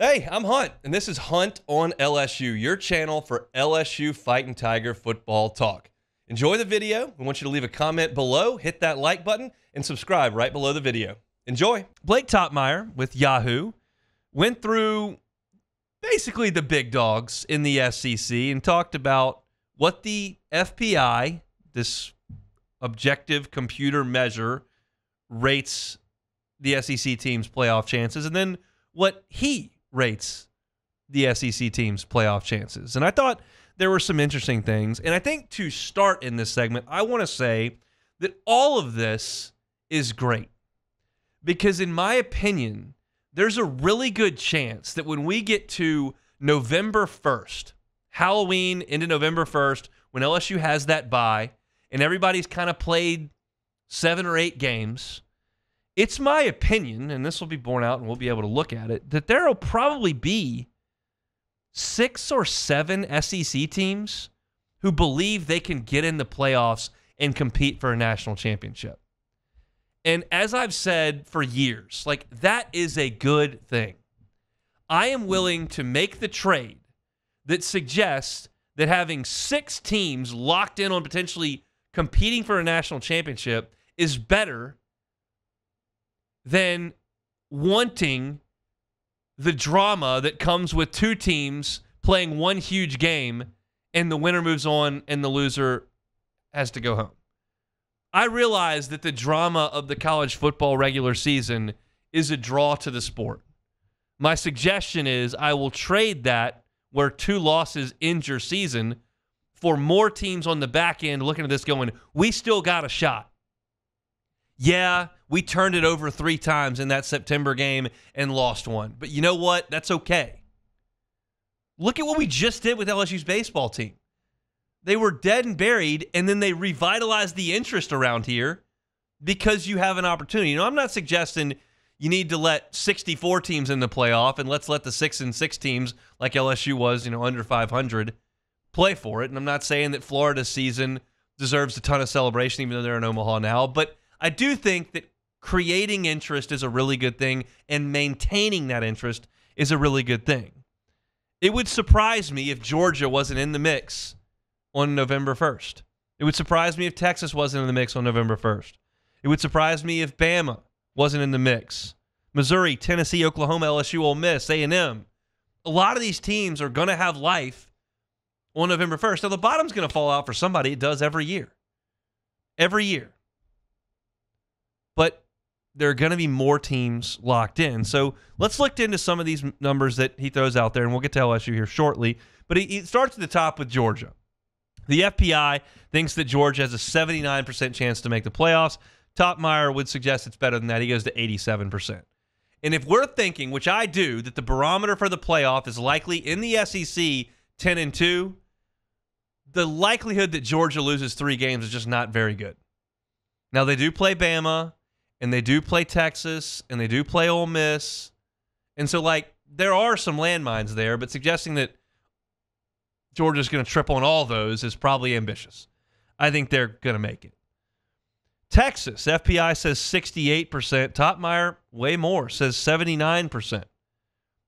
Hey, I'm Hunt, and this is Hunt on LSU, your channel for LSU Fighting Tiger football talk. Enjoy the video. We want you to leave a comment below, hit that like button, and subscribe right below the video. Enjoy. Blake Toppmeyer with Yahoo went through basically the big dogs in the SEC and talked about what the FPI, this objective computer measure, rates the SEC team's playoff chances, and then what he rates the SEC team's playoff chances. And I thought there were some interesting things. And I think to start in this segment, I want to say that all of this is great. Because in my opinion, there's a really good chance that when we get to November 1st, Halloween into November 1st, when LSU has that bye, and everybody's kind of played 7 or 8 games, it's my opinion, and this will be borne out and we'll be able to look at it, that there will probably be 6 or 7 SEC teams who believe they can get in the playoffs and compete for a national championship. And as I've said for years, like, that is a good thing. I am willing to make the trade that suggests that having 6 teams locked in on potentially competing for a national championship is better than wanting the drama that comes with 2 teams playing one huge game and the winner moves on and the loser has to go home. I realize that the drama of the college football regular season is a draw to the sport. My suggestion is I will trade that where 2 losses end your season for more teams on the back end looking at this going, we still got a shot. Yeah, we turned it over 3 times in that September game and lost 1. But you know what? That's okay. Look at what we just did with LSU's baseball team. They were dead and buried, and then they revitalized the interest around here because you have an opportunity. You know, I'm not suggesting you need to let 64 teams in the playoff and let's let the 6-6 teams like LSU was, under 500, play for it. And I'm not saying that Florida's season deserves a ton of celebration, even though they're in Omaha now. But I do think that creating interest is a really good thing, and maintaining that interest is a really good thing. It would surprise me if Georgia wasn't in the mix on November 1st. It would surprise me if Texas wasn't in the mix on November 1st. It would surprise me if Bama wasn't in the mix. Missouri, Tennessee, Oklahoma, LSU, Ole Miss, A&M. A lot of these teams are going to have life on November 1st. Now, the bottom's going to fall out for somebody. It does every year. Every year. But there are going to be more teams locked in. So let's look into some of these numbers that he throws out there, and we'll get to LSU here shortly. But he starts at the top with Georgia. The FPI thinks that Georgia has a 79% chance to make the playoffs. Toppmeyer would suggest it's better than that. He goes to 87%. And if we're thinking, which I do, that the barometer for the playoff is likely in the SEC 10-2, the likelihood that Georgia loses 3 games is just not very good. Now, they do play Bama, and they do play Texas, and they do play Ole Miss. And so, there are some landmines there, but suggesting that Georgia's going to trip on all those is probably ambitious. I think they're going to make it. Texas, FPI says 68%. Toppmeyer, way more, says 79%.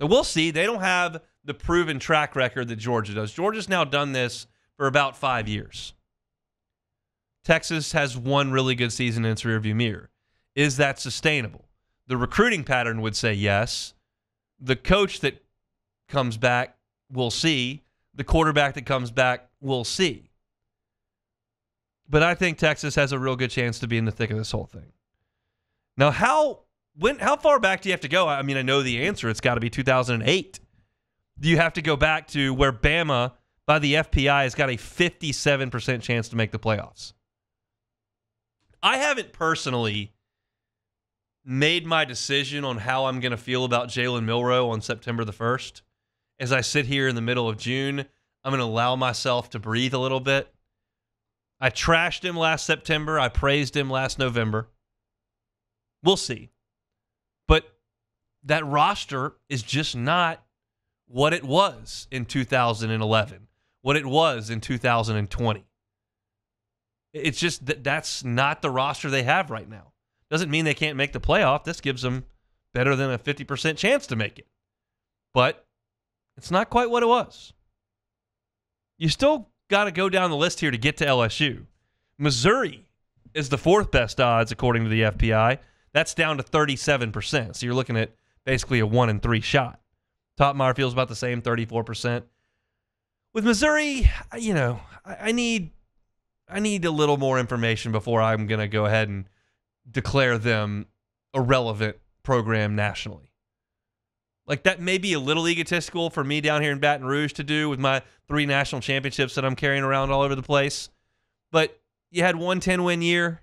Now, we'll see. They don't have the proven track record that Georgia does. Georgia's now done this for about 5 years. Texas has one really good season in its rearview mirror. Is that sustainable? The recruiting pattern would say yes. The coach that comes back, we'll see. The quarterback that comes back, we'll see. But I think Texas has a real good chance to be in the thick of this whole thing. Now, how far back do you have to go? I mean, I know the answer. It's got to be 2008. Do you have to go back to where Bama, by the FPI, has got a 57% chance to make the playoffs? I haven't personally made my decision on how I'm going to feel about Jalen Milroe on September the 1st. As I sit here in the middle of June, I'm going to allow myself to breathe a little bit. I trashed him last September. I praised him last November. We'll see. But that roster is just not what it was in 2011, what it was in 2020. It's just that's not the roster they have right now. Doesn't mean they can't make the playoff. This gives them better than a 50% chance to make it. but it's not quite what it was. You still got to go down the list here to get to LSU. Missouri is the fourth best odds according to the FPI. That's down to 37%. So you're looking at basically a 1-3 shot. Topmeyer feels about the same, 34%. With Missouri, I need a little more information before I'm going to go ahead and declare them a relevant program nationally. Like, that may be a little egotistical for me down here in Baton Rouge to do with my 3 national championships that I'm carrying around all over the place. But you had one 10-win year.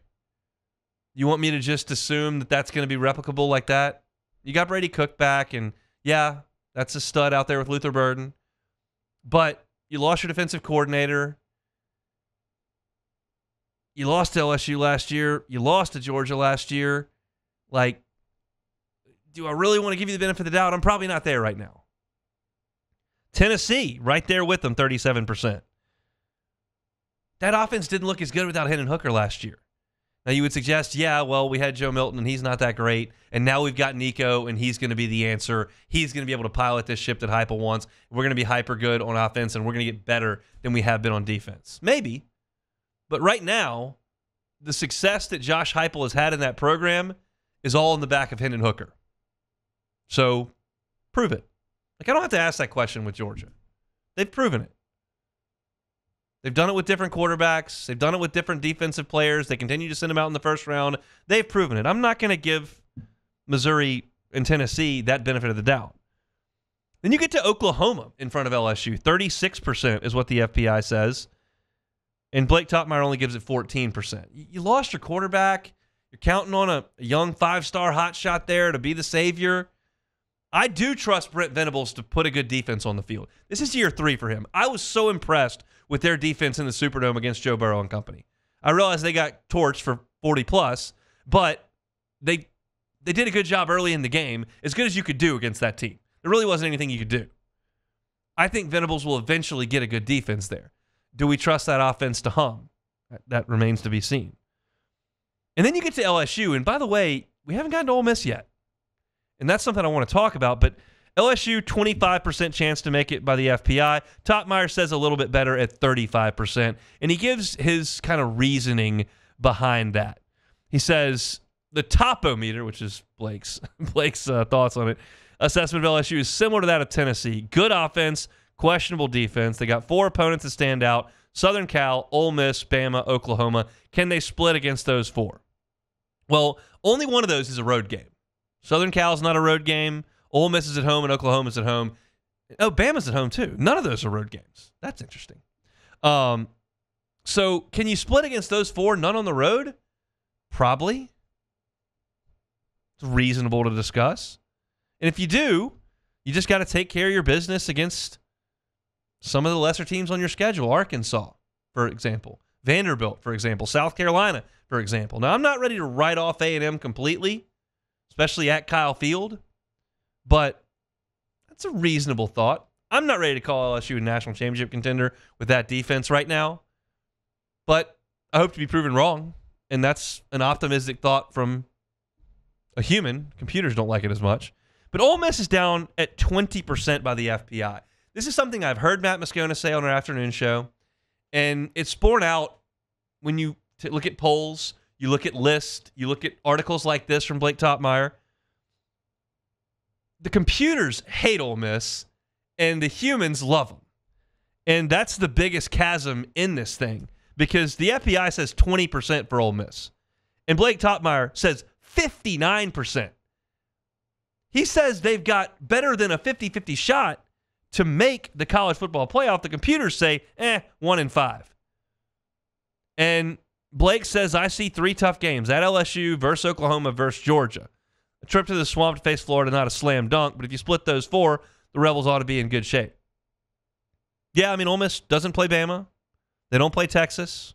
You want me to just assume that that's going to be replicable like that? You got Brady Cook back, and yeah, that's a stud out there with Luther Burden. But you lost your defensive coordinator. You lost to LSU last year. You lost to Georgia last year. Like, do I really want to give you the benefit of the doubt? I'm probably not there right now. Tennessee, right there with them, 37%. That offense didn't look as good without Hendon Hooker last year. Now, you would suggest, yeah, well, we had Joe Milton, and he's not that great. And now we've got Nico, and he's going to be the answer. He's going to be able to pilot this ship that Heupel wants. We're going to be hyper good on offense, and we're going to get better than we have been on defense. Maybe. But right now, the success that Josh Heupel has had in that program is all in the back of Hendon Hooker. So, prove it. Like, I don't have to ask that question with Georgia. They've proven it. They've done it with different quarterbacks. They've done it with different defensive players. They continue to send them out in the first round. They've proven it. I'm not going to give Missouri and Tennessee that benefit of the doubt. Then you get to Oklahoma in front of LSU. 36% is what the FPI says. And Blake Topmeyer only gives it 14%. You lost your quarterback. You're counting on a young 5-star hotshot there to be the savior. I do trust Brent Venables to put a good defense on the field. This is year 3 for him. I was so impressed with their defense in the Superdome against Joe Burrow and company. I realized they got torched for 40+, but they did a good job early in the game, as good as you could do against that team. There really wasn't anything you could do. I think Venables will eventually get a good defense there. Do we trust that offense to hum? That remains to be seen. And then you get to LSU, and by the way, we haven't gotten to Ole Miss yet. And that's something I want to talk about, but LSU, 25% chance to make it by the FPI. Topmeyer says a little bit better at 35%, and he gives his kind of reasoning behind that. He says the topometer, which is Blake's thoughts on it, assessment of LSU is similar to that of Tennessee. Good offense, questionable defense. They got 4 opponents that stand out: Southern Cal, Ole Miss, Bama, Oklahoma. Can they split against those 4? Well, only one of those is a road game. Southern Cal is not a road game. Ole Miss is at home and Oklahoma's at home. Oh, Bama's at home too. None of those are road games. That's interesting. So can you split against those 4, none on the road? Probably. It's reasonable to discuss. And if you do, you just got to take care of your business against some of the lesser teams on your schedule. Arkansas, for example. Vanderbilt, for example. South Carolina, for example. Now, I'm not ready to write off A&M completely, especially at Kyle Field, but that's a reasonable thought. I'm not ready to call LSU a national championship contender with that defense right now, but I hope to be proven wrong, and that's an optimistic thought from a human. Computers don't like it as much. But Ole Miss is down at 20% by the FPI. This is something I've heard Matt Moscona say on our afternoon show, and it's borne out when you look at polls, you look at lists, you look at articles like this from Blake Topmeyer. The computers hate Ole Miss, and the humans love them. And that's the biggest chasm in this thing, because the FPI says 20% for Ole Miss, and Blake Topmeyer says 59%. He says they've got better than a 50-50 shot to make the college football playoff. The computers say, 1 in 5. And Blake says, I see 3 tough games at LSU versus Oklahoma versus Georgia. A trip to the swamp to face Florida, not a slam dunk, but if you split those 4, the Rebels ought to be in good shape. Yeah, I mean, Ole Miss doesn't play Bama. They don't play Texas.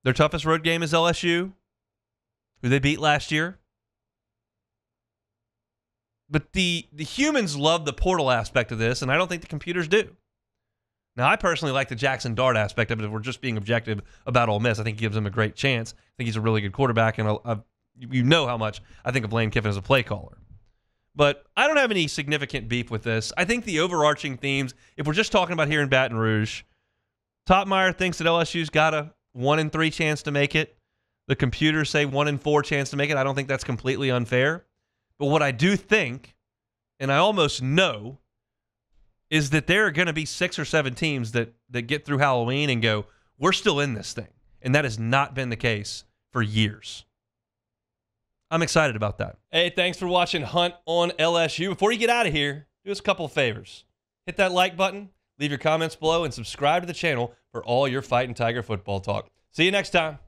Their toughest road game is LSU, who they beat last year. But the humans love the portal aspect of this, and I don't think the computers do. Now, I personally like the Jackson Dart aspect of it. If we're just being objective about Ole Miss, I think he gives them a great chance. I think he's a really good quarterback, and you know how much I think of Lane Kiffin as a play caller. But I don't have any significant beef with this. I think the overarching themes, if we're just talking about here in Baton Rouge, Topmeyer thinks that LSU's got a 1-3 chance to make it. The computers say 1-4 chance to make it. I don't think that's completely unfair. But what I do think, and I almost know, is that there are going to be 6 or 7 teams that get through Halloween and go, we're still in this thing. And that has not been the case for years. I'm excited about that. Hey, thanks for watching Hunt on LSU. Before you get out of here, do us a couple of favors. Hit that like button, leave your comments below, and subscribe to the channel for all your Fighting Tiger football talk. See you next time.